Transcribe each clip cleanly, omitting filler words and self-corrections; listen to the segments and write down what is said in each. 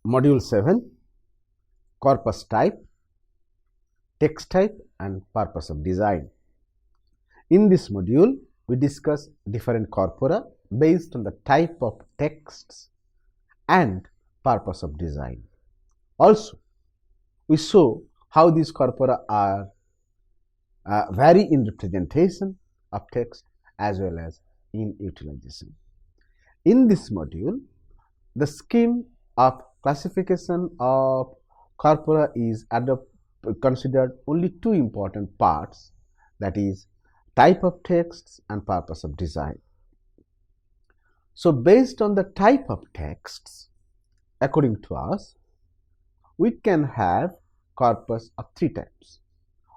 Module 7, Corpus type, text type and purpose of design. In this module, we discuss different corpora based on the type of texts and purpose of design. Also, we show how these corpora are vary in representation of text as well as in utilization. In this module, the scheme of classification of corpora is considered only two important parts, that is type of texts and purpose of design. So based on the type of texts, according to us, we can have corpus of three types.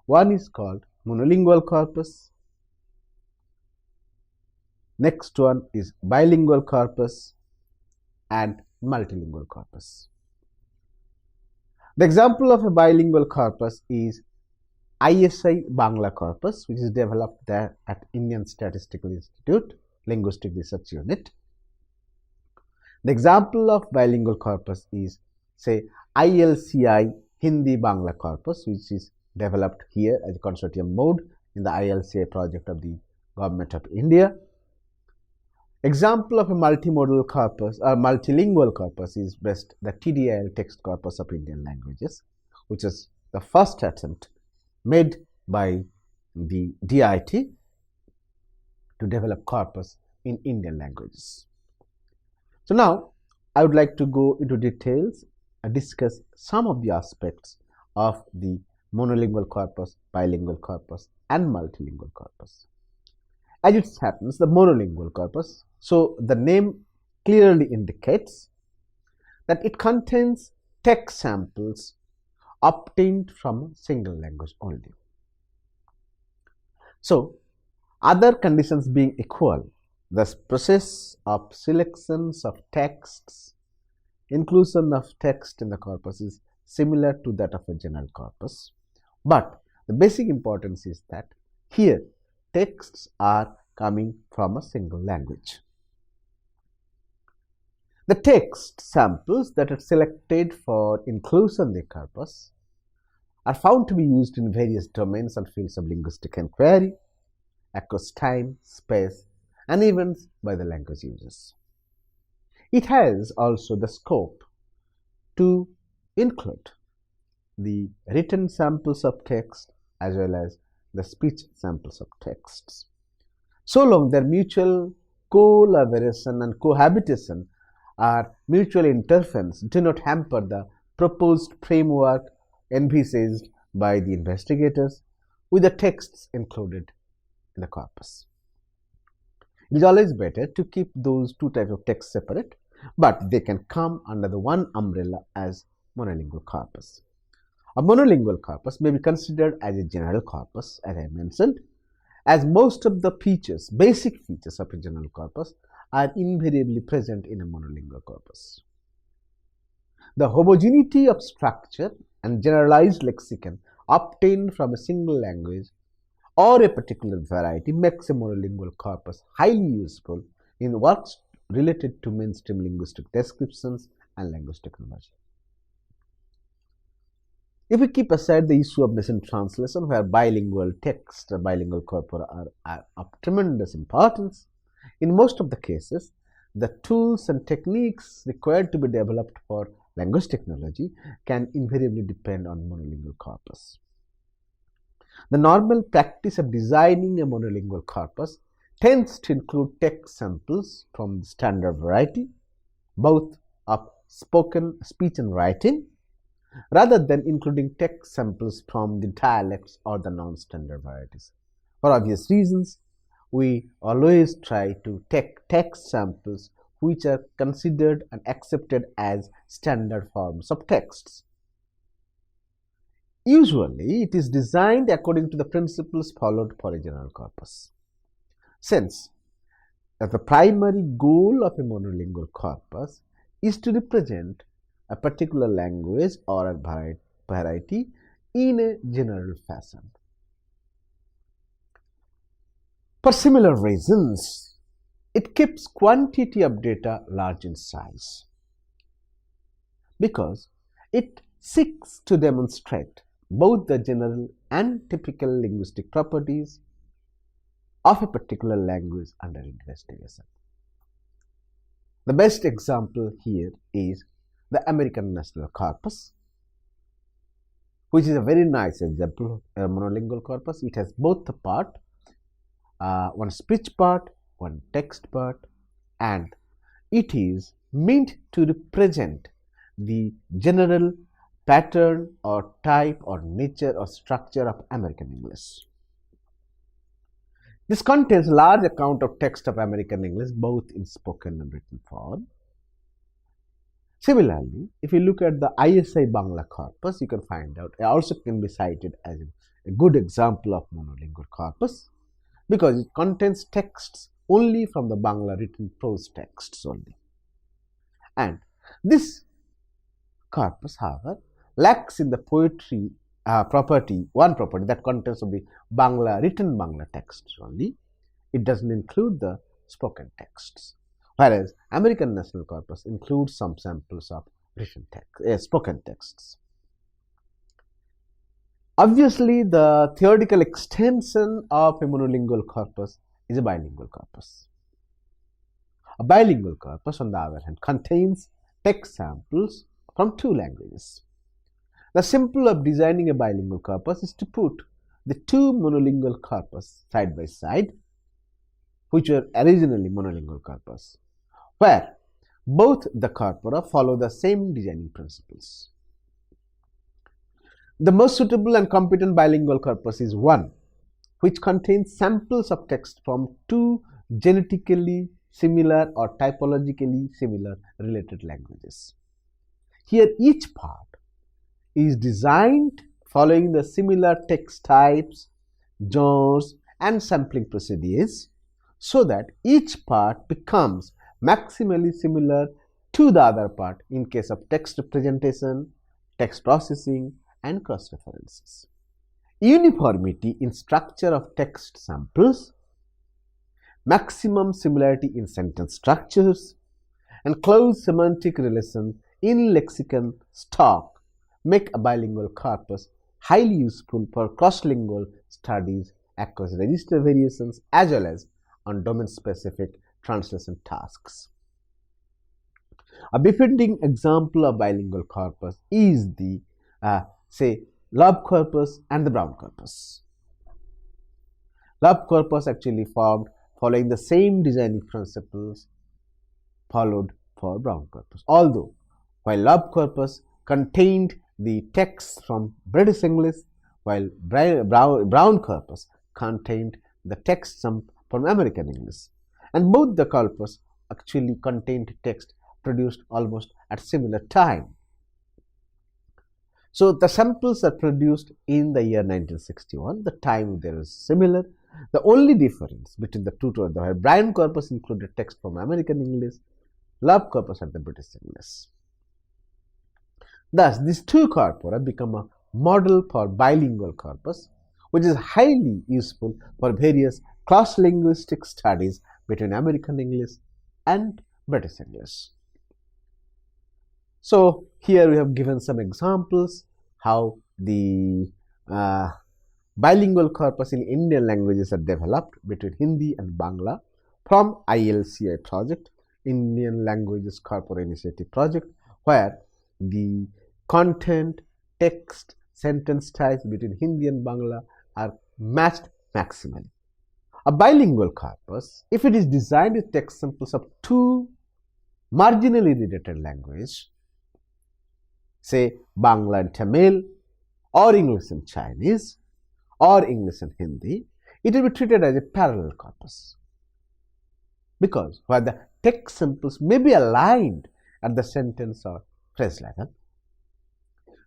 One is called monolingual corpus. Next one is bilingual corpus and multilingual corpus. The example of a bilingual corpus is ISI Bangla corpus, which is developed there at Indian Statistical Institute, Linguistic Research Unit. The example of bilingual corpus is, say, ILCI Hindi Bangla corpus, which is developed here as a consortium mode in the ILCI project of the Government of India. Example of a multimodal corpus or multilingual corpus is best the TDIL text corpus of Indian languages, which is the first attempt made by the DIT to develop corpus in Indian languages. So now I would like to go into details and discuss some of the aspects of the monolingual corpus, bilingual corpus and multilingual corpus. As it happens, the monolingual corpus, so the name clearly indicates that it contains text samples obtained from a single language only. So, other conditions being equal, the process of selections of texts, inclusion of text in the corpus is similar to that of a general corpus, but the basic importance is that here texts are coming from a single language. The text samples that are selected for inclusion in the corpus are found to be used in various domains and fields of linguistic inquiry across time, space, and events by the language users. It has also the scope to include the written samples of text as well as the speech samples of texts, so long their mutual collaboration and cohabitation or mutual interference do not hamper the proposed framework envisaged by the investigators with the texts included in the corpus. It is always better to keep those two types of text separate, but they can come under the one umbrella as monolingual corpus. A monolingual corpus may be considered as a general corpus, as I mentioned, as most of the features, basic features of a general corpus are invariably present in a monolingual corpus. The homogeneity of structure and generalized lexicon obtained from a single language or a particular variety makes a monolingual corpus highly useful in works related to mainstream linguistic descriptions and linguistic technology. If we keep aside the issue of machine translation, where bilingual text or bilingual corpora are of tremendous importance, in most of the cases, the tools and techniques required to be developed for linguistic technology can invariably depend on monolingual corpus. The normal practice of designing a monolingual corpus tends to include text samples from the standard variety, both of spoken speech and writing, rather than including text samples from the dialects or the non-standard varieties. For obvious reasons, we always try to take text samples which are considered and accepted as standard forms of texts. Usually, it is designed according to the principles followed for a general corpus. Since the primary goal of a monolingual corpus is to represent a particular language or a variety in a general fashion. For similar reasons, it keeps quantity of data large in size. because it seeks to demonstrate both the general and typical linguistic properties of a particular language under investigation. The best example here is the American National Corpus, which is a very nice example of a monolingual corpus. It has both the part, one speech part, one text part, and it is meant to represent the general pattern or type or nature or structure of American English. This contains a large account of text of American English, both in spoken and written form. Similarly, if you look at the ISI Bangla corpus, you can find out, it also can be cited as a good example of monolingual corpus, because it contains texts only from the Bangla written prose texts only. And this corpus, however, lacks in the poetry one property that contains of the written Bangla texts only. It doesn't include the spoken texts, whereas American National Corpus includes some samples of written text, spoken texts. Obviously, the theoretical extension of a monolingual corpus is a bilingual corpus. A bilingual corpus, on the other hand, contains text samples from two languages. The simple of designing a bilingual corpus is to put the two monolingual corpus side by side, which were originally monolingual corpus, where both the corpora follow the same designing principles. The most suitable and competent bilingual corpus is one which contains samples of text from two genetically similar or typologically similar related languages. Here, each part is designed following the similar text types, genres, and sampling procedures, so that each part becomes maximally similar to the other part in case of text representation, text processing, and cross-references. Uniformity in structure of text samples, maximum similarity in sentence structures, and close semantic relation in lexicon stock make a bilingual corpus highly useful for cross-lingual studies across register variations as well as on domain-specific translation tasks. A befitting example of bilingual corpus is the, say, Love corpus and the Brown corpus. Love corpus actually formed following the same designing principles followed for Brown corpus. Although, while Love corpus contained the texts from British English, while Brown corpus contained the texts from American English, and both the corpus actually contained text produced almost at similar time. So the samples are produced in the year 1961. The time there is similar. The only difference between the two, the Brown corpus included text from American English, Love corpus had the British English. Thus, these two corpora become a model for bilingual corpus, which is highly useful for various cross-linguistic studies between American English and British English. So, here we have given some examples how the bilingual corpus in Indian languages are developed between Hindi and Bangla from ILCI project, Indian Languages Corpora Initiative project, where the content, text, sentence types between Hindi and Bangla are matched maximally. A bilingual corpus, if it is designed with text samples of two marginally related languages, say Bangla and Tamil, or English and Chinese, or English and Hindi, it will be treated as a parallel corpus. Because while the text samples may be aligned at the sentence or phrase level,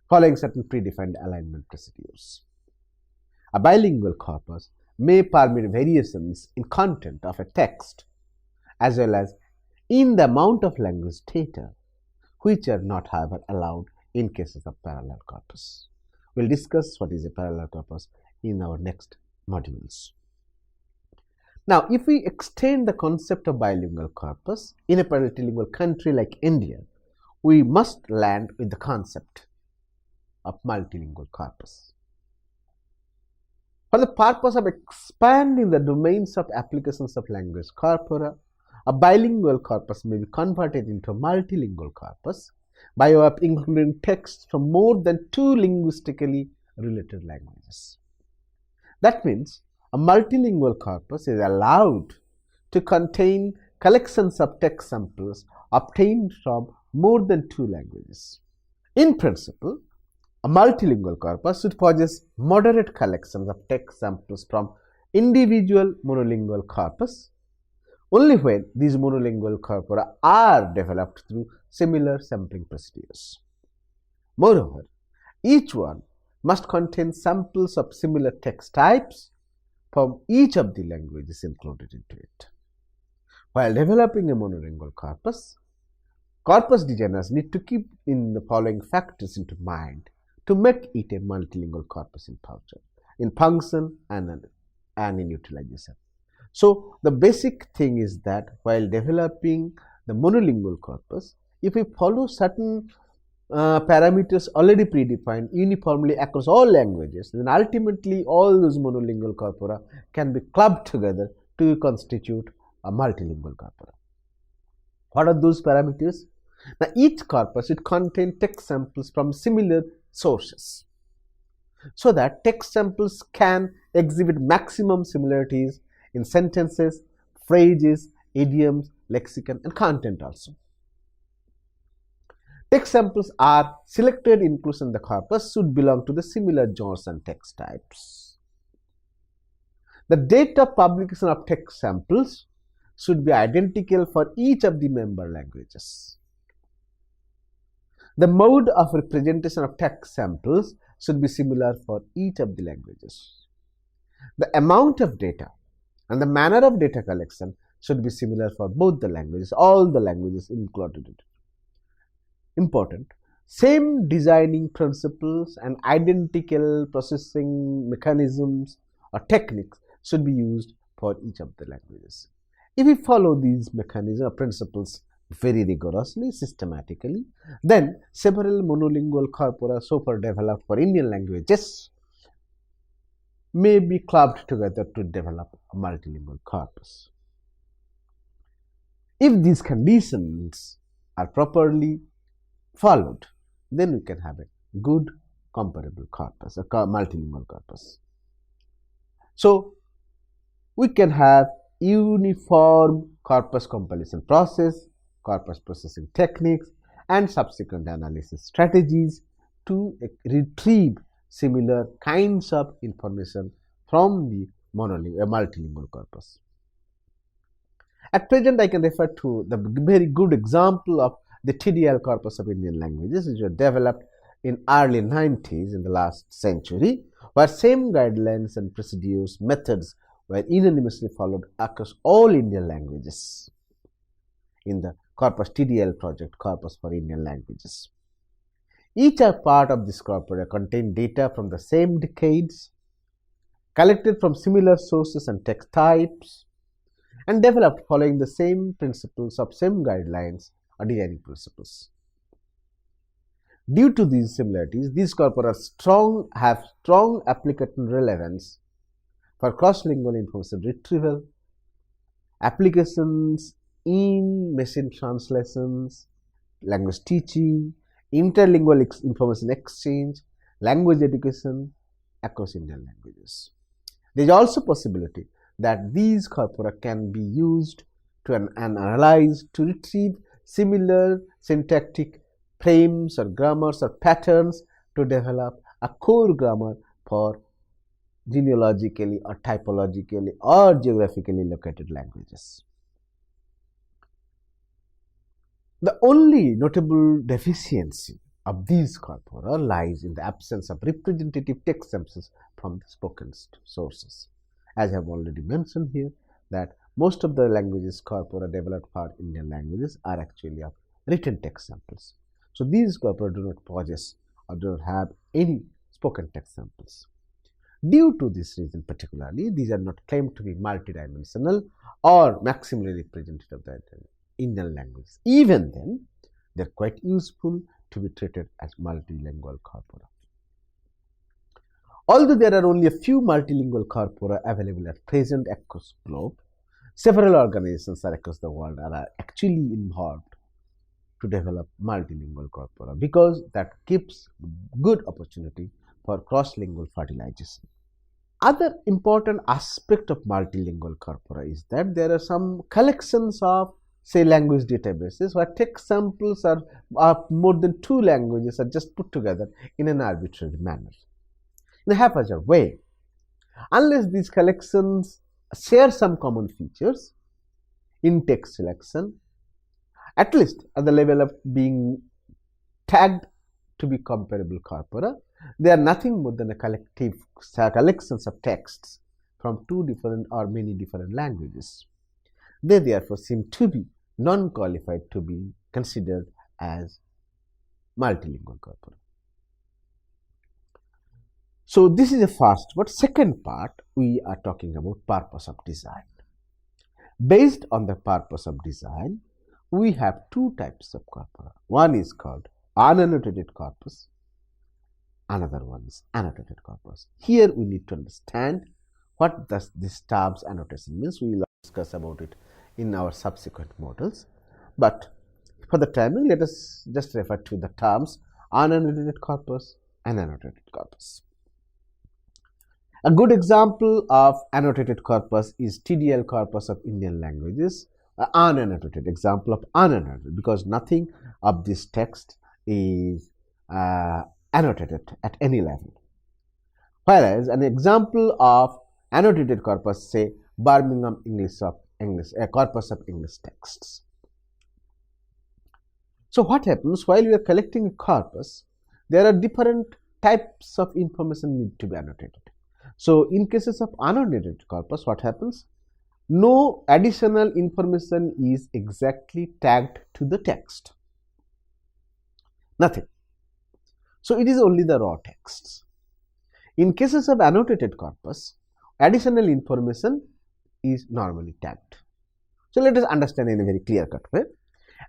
following certain predefined alignment procedures. A bilingual corpus may permit variations in content of a text as well as in the amount of language data, which are not, however, allowed in cases of parallel corpus. We will discuss what is a parallel corpus in our next modules. Now, if we extend the concept of bilingual corpus in a multilingual country like India, we must land with the concept of multilingual corpus. For the purpose of expanding the domains of applications of language corpora, a bilingual corpus may be converted into a multilingual corpus by way of including texts from more than 2 linguistically related languages. That means a multilingual corpus is allowed to contain collections of text samples obtained from more than 2 languages. In principle, a multilingual corpus should possess moderate collections of text samples from individual monolingual corpus only when these monolingual corpora are developed through similar sampling procedures. Moreover, each one must contain samples of similar text types from each of the languages included into it. While developing a monolingual corpus designers need to keep in the following factors into mind to make it a multilingual corpus in function and in utilization. So the basic thing is that while developing the monolingual corpus, if we follow certain parameters already predefined uniformly across all languages, then ultimately all those monolingual corpora can be clubbed together to constitute a multilingual corpora. What are those parameters? Now, each corpus should contain text samples from similar sources, so that text samples can exhibit maximum similarities in sentences, phrases, idioms, lexicon, and content also. Text samples are selected inclusion in the corpus should belong to the similar genres and text types. The date of publication of text samples should be identical for each of the member languages. The mode of representation of text samples should be similar for each of the languages. The amount of data and the manner of data collection should be similar for both the languages, all the languages included. Important, same designing principles and identical processing mechanisms or techniques should be used for each of the languages. If we follow these mechanisms or principles very rigorously, systematically, then several monolingual corpora so far developed for Indian languages may be clubbed together to develop a multilingual corpus. If these conditions are properly followed, then we can have a good comparable corpus, a multilingual corpus. So, we can have uniform corpus compilation process, corpus processing techniques, and subsequent analysis strategies to retrieve similar kinds of information from the multilingual corpus. At present, I can refer to the very good example of the TDL corpus of Indian languages, which were developed in early 90s in the last century, where same guidelines and procedures, methods were unanimously followed across all Indian languages in the Corpus TDL project, Corpus for Indian Languages. Each part of this corpora contained data from the same decades, collected from similar sources and text types, and developed following the same principles of same guidelines or designing principles. Due to these similarities, these corpora have strong application relevance for cross-lingual information retrieval, applications in machine translations, language teaching, interlingual information exchange, language education across Indian languages. There is also possibility that these corpora can be used to analyze to retrieve similar syntactic frames or grammars or patterns to develop a core grammar for genealogically or typologically or geographically located languages. The only notable deficiency of these corpora lies in the absence of representative text samples from the spoken sources. As I have already mentioned here, that most of the languages corpora developed for Indian languages are actually of written text samples. So these corpora do not possess or do not have any spoken text samples. Due to this reason particularly, these are not claimed to be multidimensional or maximally representative of the Indian language. Even then, They are quite useful to be treated as multilingual corpora. Although there are only a few multilingual corpora available at present across the globe, several organizations across the world are actually involved to develop multilingual corpora because that gives good opportunity for cross-lingual fertilization. Other important aspect of multilingual corpora is that there are some collections of, say, language databases where text samples are more than 2 languages are just put together in an arbitrary manner, in a haphazard way. Unless these collections share some common features in text selection, at least at the level of being tagged to be comparable corpora, they are nothing more than a collections of texts from 2 different or many different languages. They therefore seem to be non-qualified to be considered as multilingual corpora. So this is the first part. Second part, we are talking about purpose of design. Based on the purpose of design, we have 2 types of corpora. One is called unannotated corpus. Another one is annotated corpus. Here we need to understand what does this terms annotation means. We will discuss about it in our subsequent modules. But for the timing, let us just refer to the terms unannotated corpus and annotated corpus. A good example of annotated corpus is TDL corpus of Indian languages, unannotated example of unannotated, because nothing of this text is annotated at any level. Whereas an example of annotated corpus, say Birmingham corpus of English texts. So what happens while we are collecting a corpus, there are different types of information need to be annotated. So in cases of unannotated corpus, what happens? No additional information is exactly tagged to the text. Nothing. So it is only the raw texts. In cases of annotated corpus, additional information is normally tagged. So let us understand in a very clear-cut way.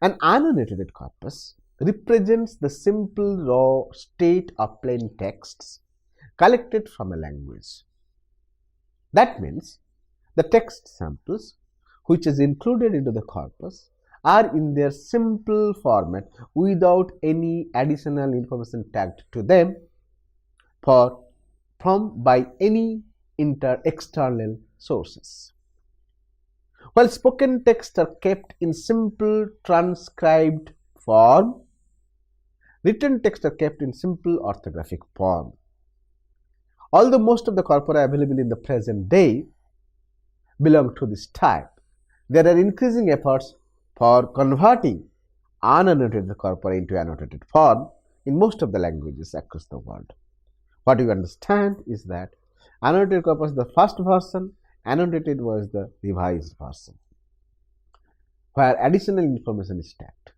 An unannotated corpus represents the simple raw state of plain texts collected from a language. That means the text samples which is included into the corpus are in their simple format without any additional information tagged to them by any external sources. While spoken texts are kept in simple transcribed form, written texts are kept in simple orthographic form. Although most of the corpora available in the present day belong to this type, there are increasing efforts for converting unannotated corpora into annotated form in most of the languages across the world. What you understand is that annotated corpus is the first version, annotated was the revised version, where additional information is tagged.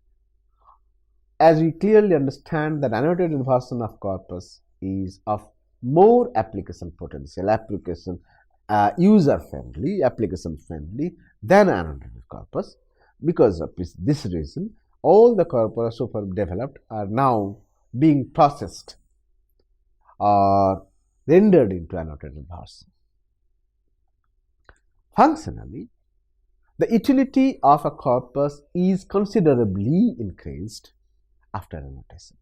As we clearly understand that annotated version of corpus is of more application potential, user-friendly, application-friendly than annotated corpus. Because of this reason, all the corpora so far developed are now being processed or rendered into annotated version. Functionally, the utility of a corpus is considerably increased after annotation.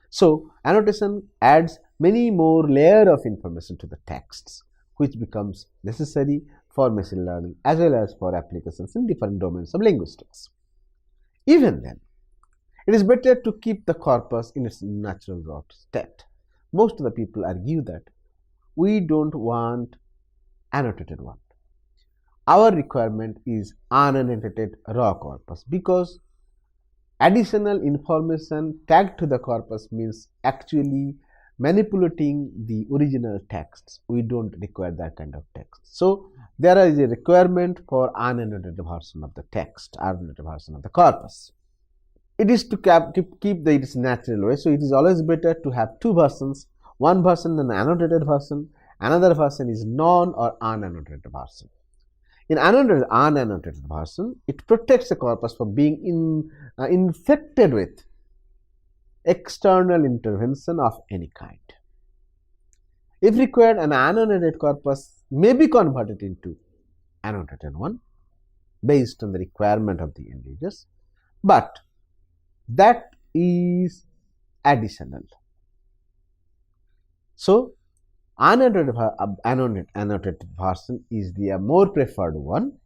So, annotation adds many more layers of information to the texts, which becomes necessary for machine learning as well as for applications in different domains of linguistics. Even then, it is better to keep the corpus in its natural raw state. Most of the people argue that we don't want annotated one. Our requirement is unannotated raw corpus because additional information tagged to the corpus means actually manipulating the original texts. We don't require that kind of text. So there is a requirement for unannotated version of the text, unannotated version of the corpus. It is to keep its natural way. So it is always better to have 2 versions. One version an annotated version, another version is non or unannotated version. In unannotated version, it protects the corpus from being infected with external intervention of any kind. If required, an unannotated corpus may be converted into annotated one based on the requirement of the end users, but that is additional. So, annotated version is the more preferred one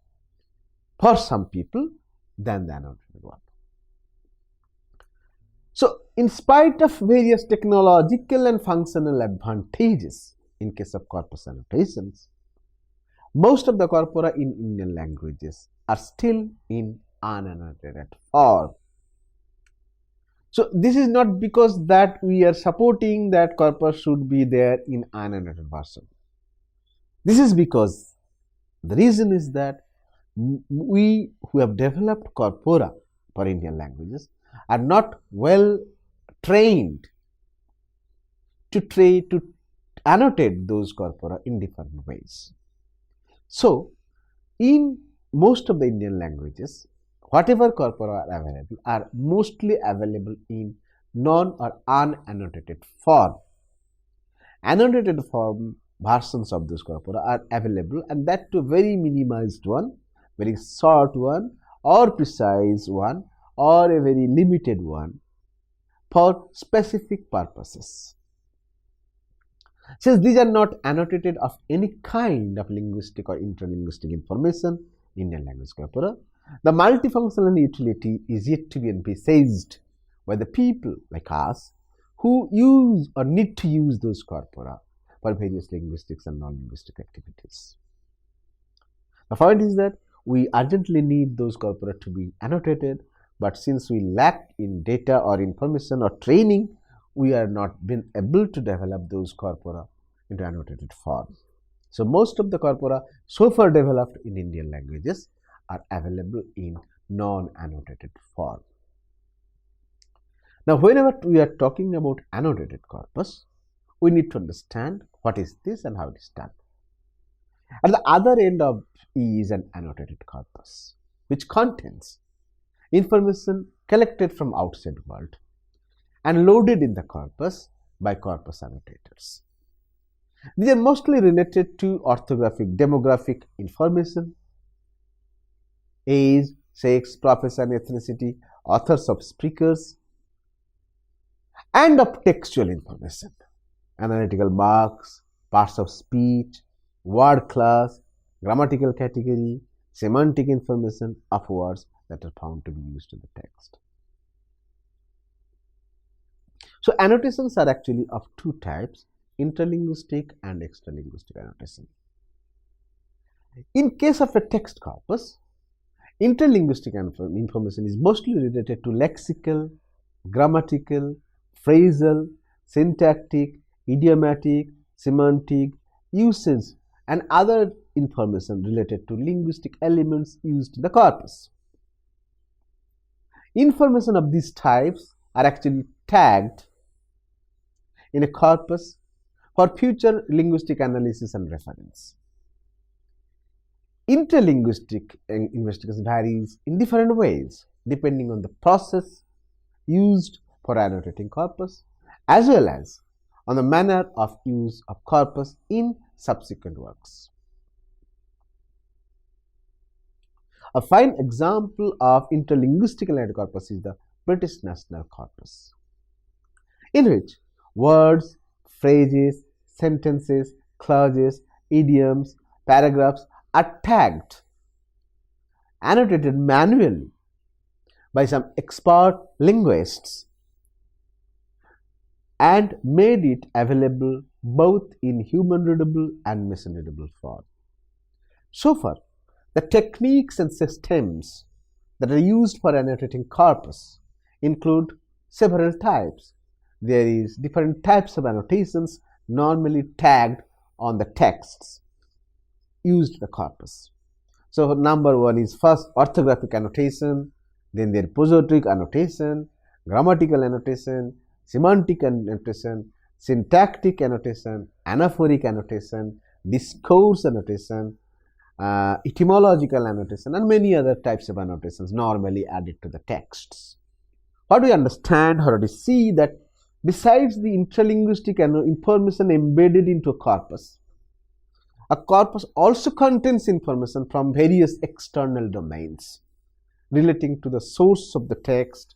for some people than the annotated one. So, in spite of various technological and functional advantages in case of corpus annotations, most of the corpora in Indian languages are still in unannotated form. So, this is not because that we are supporting that corpus should be there in unannotated version. This is because the reason is that we who have developed corpora for Indian languages are not well trained to annotate those corpora in different ways. So, in most of the Indian languages, whatever corpora are available are mostly available in non or unannotated form. Annotated form versions of those corpora are available, and that too very minimized one, very short one, or precise one, or a very limited one for specific purposes. Since these are not annotated of any kind of linguistic or interlinguistic information in Indian language corpora, the multifunctional utility is yet to be emphasized by the people like us who use or need to use those corpora for various linguistics and non-linguistic activities. The point is that we urgently need those corpora to be annotated, but since we lack in data or information or training, we are not been able to develop those corpora into annotated form. So, most of the corpora so far developed in Indian languages are available in non-annotated form. Now, whenever we are talking about annotated corpus, we need to understand what is this and how it is done. At the other end of is an annotated corpus, which contains information collected from outside world and loaded in the corpus by corpus annotators. These are mostly related to orthographic, demographic information, age, sex, profession, ethnicity, authors of speakers, and of textual information, analytical marks, parts of speech, word class, grammatical category, semantic information of words that are found to be used in the text. So, annotations are actually of two types, interlinguistic and extralinguistic annotation. In case of a text corpus, interlinguistic information is mostly related to lexical, grammatical, phrasal, syntactic, idiomatic, semantic, usage, and other information related to linguistic elements used in the corpus. Information of these types are actually tagged in a corpus for future linguistic analysis and reference. Interlinguistic investigation varies in different ways depending on the process used for annotating corpus as well as on the manner of use of corpus in subsequent works. A fine example of interlinguistic annotated corpus is the British National Corpus, in which words, phrases, sentences, clauses, idioms, paragraphs are tagged, annotated manually by some expert linguists and made it available both in human readable and machine readable form. So far, the techniques and systems that are used for annotating corpus include several types. There is different types of annotations normally tagged on the texts used in the corpus. So, number one is first orthographic annotation, then there is poetic annotation, grammatical annotation, semantic annotation, syntactic annotation, anaphoric annotation, discourse annotation, etymological annotation, and many other types of annotations normally added to the texts. What we understand or we see that besides the intralinguistic information embedded into a corpus also contains information from various external domains relating to the source of the text,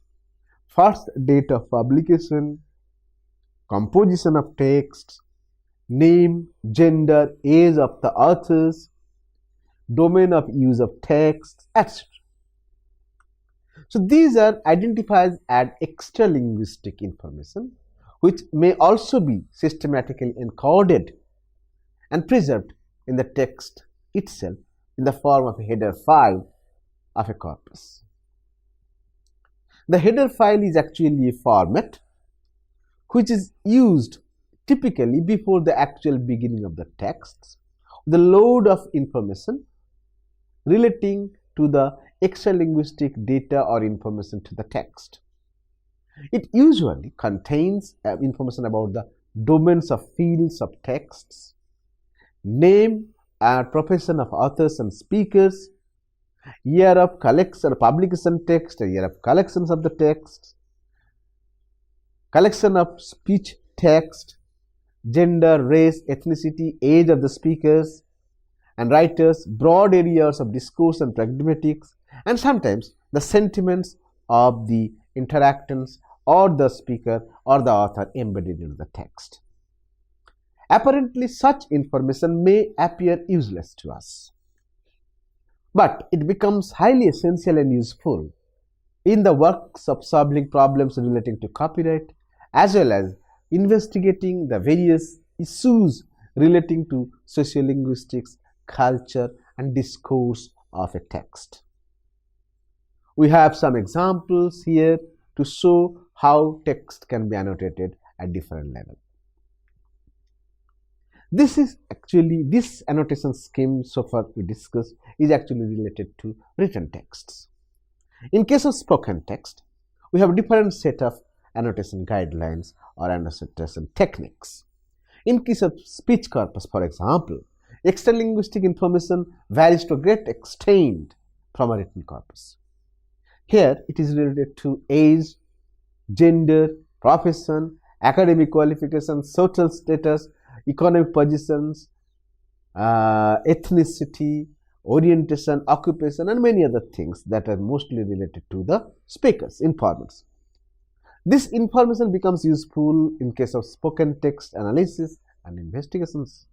first date of publication, composition of text, name, gender, age of the authors, domain of use of text, etc. So these are identified as extralinguistic information, which may also be systematically encoded and preserved in the text itself in the form of a header file of a corpus. The header file is actually a format which is used typically before the actual beginning of the text, the load of information relating to the extralinguistic data or information to the text. It usually contains information about the domains of fields of texts, name and profession of authors and speakers, year of collection or publication text, year of collections of the text, collection of speech text, gender, race, ethnicity, age of the speakers and writers, broad areas of discourse and pragmatics, and sometimes the sentiments of the interactants or the speaker or the author embedded into the text. Apparently, such information may appear useless to us, but it becomes highly essential and useful in the works of solving problems relating to copyright, as well as investigating the various issues relating to sociolinguistics, culture, and discourse of a text. We have some examples here to show how text can be annotated at different levels. This annotation scheme so far we discussed is actually related to written texts. In case of spoken text, we have different set of annotation guidelines or annotation techniques. In case of speech corpus, for example, extralinguistic information varies to a great extent from a written corpus. Here it is related to age, gender, profession, academic qualifications, social status, economic positions, ethnicity, orientation, occupation, and many other things that are mostly related to the speaker's informants. This information becomes useful in case of spoken text analysis and investigations.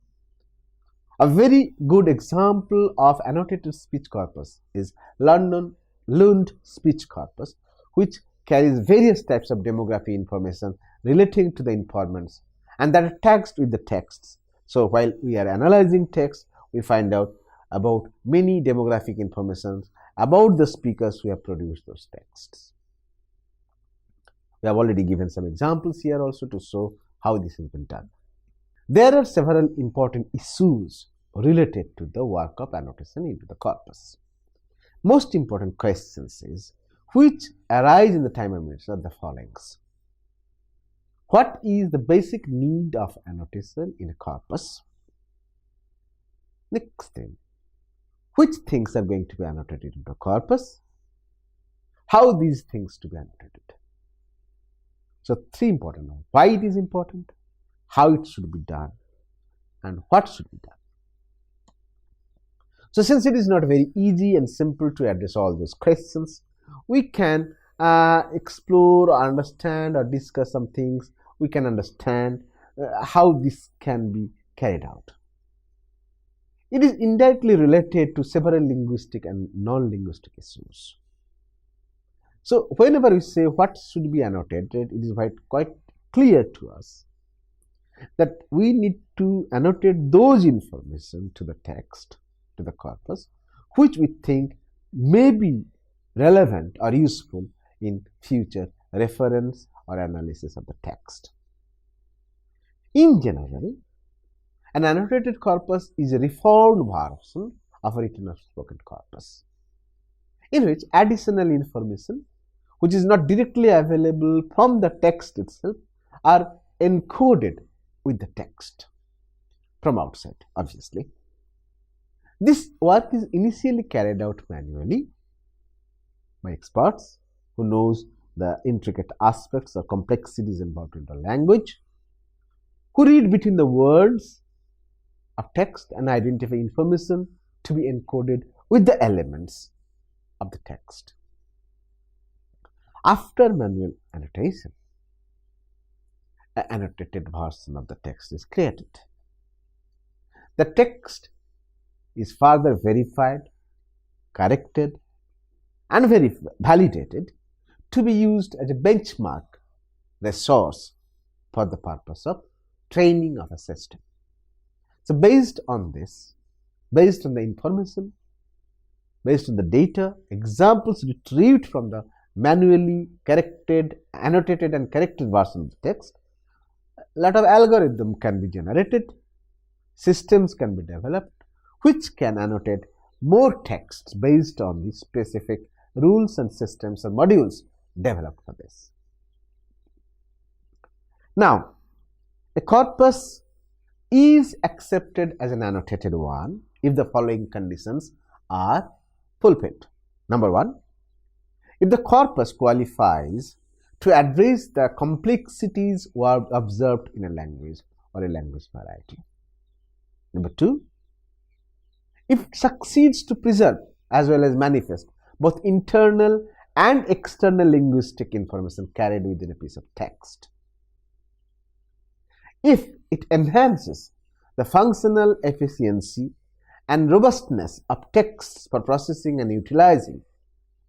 A very good example of annotated speech corpus is Lund speech corpus, which carries various types of demography information relating to the informants and that are tagged with the texts. So while we are analyzing text, we find out about many demographic information about the speakers who have produced those texts. We have already given some examples here also to show how this has been done. There are several important issues related to the work of annotation into the corpus. Most important questions is which arise in the time of minutes are the following. What is the basic need of annotation in a corpus? Next thing, which things are going to be annotated into a corpus? How these things to be annotated? So three important ones. Why it is important, how it should be done, and what should be done. So since it is not very easy and simple to address all those questions, we can explore or understand or discuss some things. We can understand how this can be carried out. It is indirectly related to several linguistic and non-linguistic issues. So whenever we say what should be annotated, it is quite clear to us that we need to annotate those information to the text, to the corpus, which we think may be relevant or useful in future reference or analysis of the text. In general, an annotated corpus is a reformed version of a written or spoken corpus, in which additional information, which is not directly available from the text itself, are encoded with the text from outside, obviously. This work is initially carried out manually by experts who knows the intricate aspects or complexities involved in the language, who read between the words of text and identify information to be encoded with the elements of the text. After manual annotation, an annotated version of the text is created. The text is further verified, corrected, and validated to be used as a benchmark resource for the purpose of training of a system. So based on this, based on the information, based on the data, examples retrieved from the manually corrected, annotated and corrected version of the text, a lot of algorithm can be generated, systems can be developed, which can annotate more texts based on the specific rules and systems and modules developed for this. Now, a corpus is accepted as an annotated one if the following conditions are fulfilled. Number one, if the corpus qualifies to address the complexities observed in a language or a language variety. Number two, if it succeeds to preserve as well as manifest both internal and external linguistic information carried within a piece of text. If it enhances the functional efficiency and robustness of texts for processing and utilizing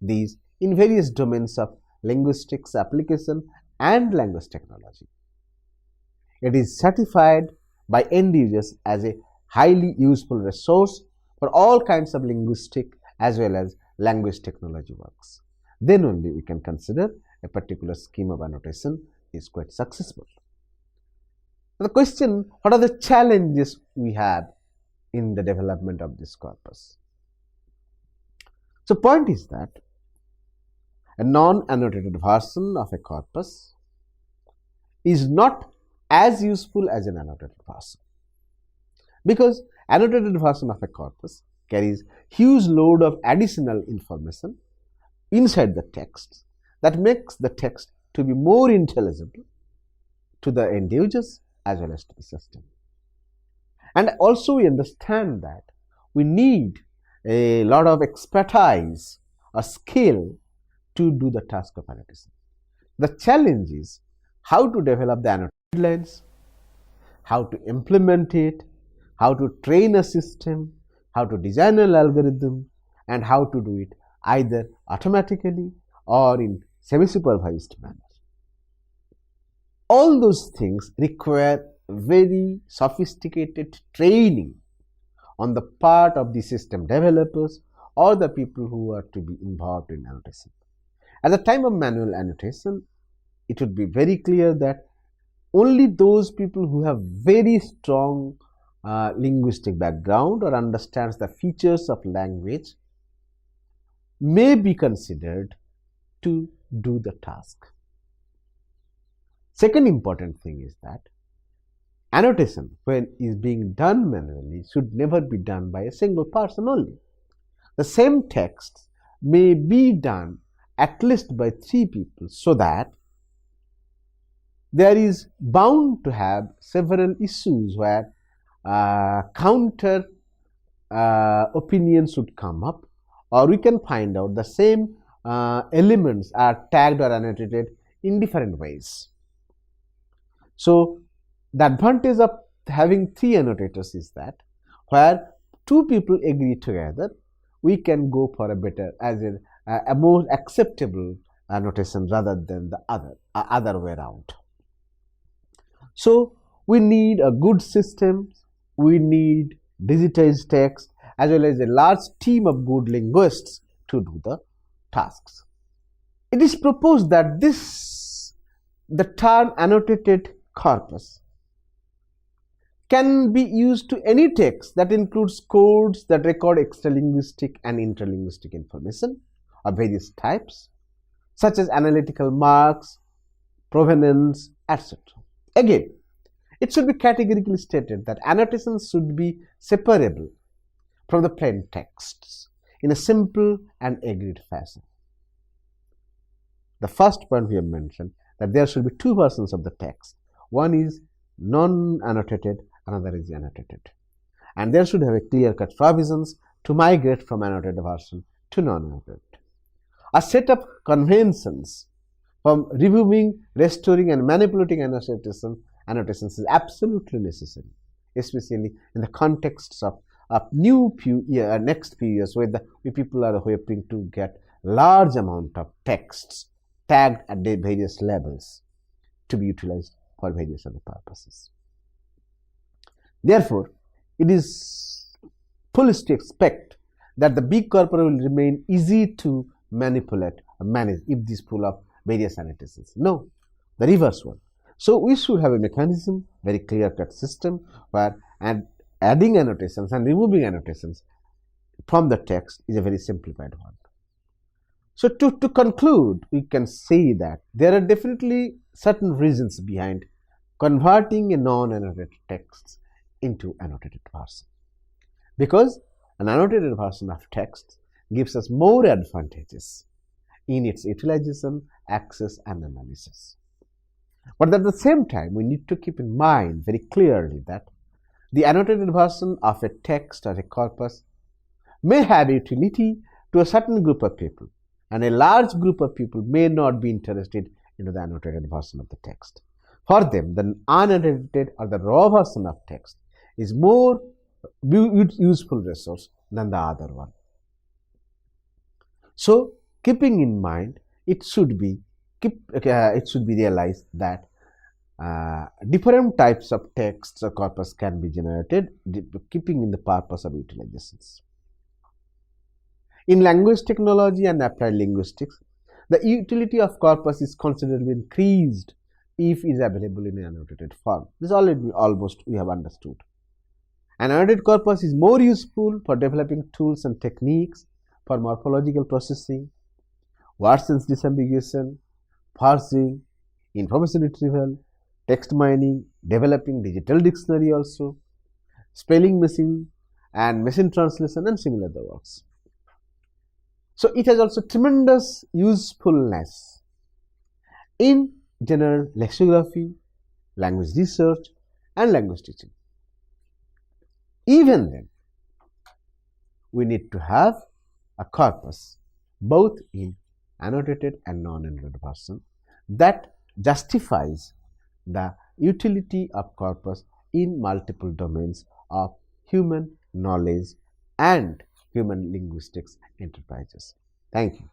these in various domains of linguistics application and language technology. It is certified by end users as a highly useful resource for all kinds of linguistic as well as language technology works. Then only we can consider a particular scheme of annotation is quite successful. Now the question, what are the challenges we have in the development of this corpus? So point is that a non-annotated version of a corpus is not as useful as an annotated version, because annotated version of a corpus carries huge load of additional information inside the text that makes the text to be more intelligible to the end users as well as to the system. And also we understand that we need a lot of expertise or skill to do the task of annotation. The challenge is how to develop the annotated lines, how to implement it, how to train a system, how to design an algorithm, and how to do it either automatically or in semi-supervised manner. All those things require very sophisticated training on the part of the system developers or the people who are to be involved in annotation. At the time of manual annotation, it would be very clear that only those people who have very strong linguistic background or understands the features of language may be considered to do the task. Second important thing is that annotation, when is being done manually, should never be done by a single person only. The same text may be done at least by 3 people, so that there is bound to have several issues where counter opinions would come up, or we can find out the same elements are tagged or annotated in different ways. So the advantage of having 3 annotators is that where 2 people agree together, we can go for a better, as a more acceptable annotation rather than the other way around. So we need a good system, we need digitized text as well as a large team of good linguists to do the tasks. It is proposed that the term annotated corpus can be used to any text that includes codes that record extralinguistic and interlinguistic information of various types, such as analytical marks, provenance, etc. Again, it should be categorically stated that annotations should be separable from the plain texts in a simple and agreed fashion. The first point we have mentioned, that there should be two versions of the text. One is non-annotated, another is annotated. And there should have a clear-cut provisions to migrate from annotated version to non-annotated. A set of conventions from removing, restoring, and manipulating annotations is absolutely necessary, especially in the contexts of next few years where people are hoping to get large amount of texts tagged at various levels to be utilized for various other purposes. Therefore, it is foolish to expect that the big corpora will remain easy to manipulate or manage if this pool of various annotations. No, the reverse one. So we should have a mechanism, very clear-cut system where adding annotations and removing annotations from the text is a very simplified one. So to conclude, we can say that there are definitely certain reasons behind converting a non-annotated text into annotated version. Because an annotated version of text gives us more advantages in its utilization, access, and analysis. But at the same time, we need to keep in mind very clearly that the annotated version of a text or a corpus may have utility to a certain group of people, and a large group of people may not be interested in the annotated version of the text. For them, the unannotated or the raw version of text is more useful resource than the other one. So, keeping in mind, it should be realized that different types of texts or corpus can be generated, keeping in the purpose of utilizations. In language technology and applied linguistics, the utility of corpus is considerably increased if it is available in an annotated form. This already almost we have understood. An annotated corpus is more useful for developing tools and techniques for morphological processing, word sense disambiguation, parsing, information retrieval, text mining, developing digital dictionary also, spelling machine and machine translation and similar other works. So it has also tremendous usefulness in general lexicography, language research and language teaching. Even then, we need to have a corpus both in annotated and non-annotated version that justifies the utility of corpus in multiple domains of human knowledge and human linguistics enterprises. Thank you.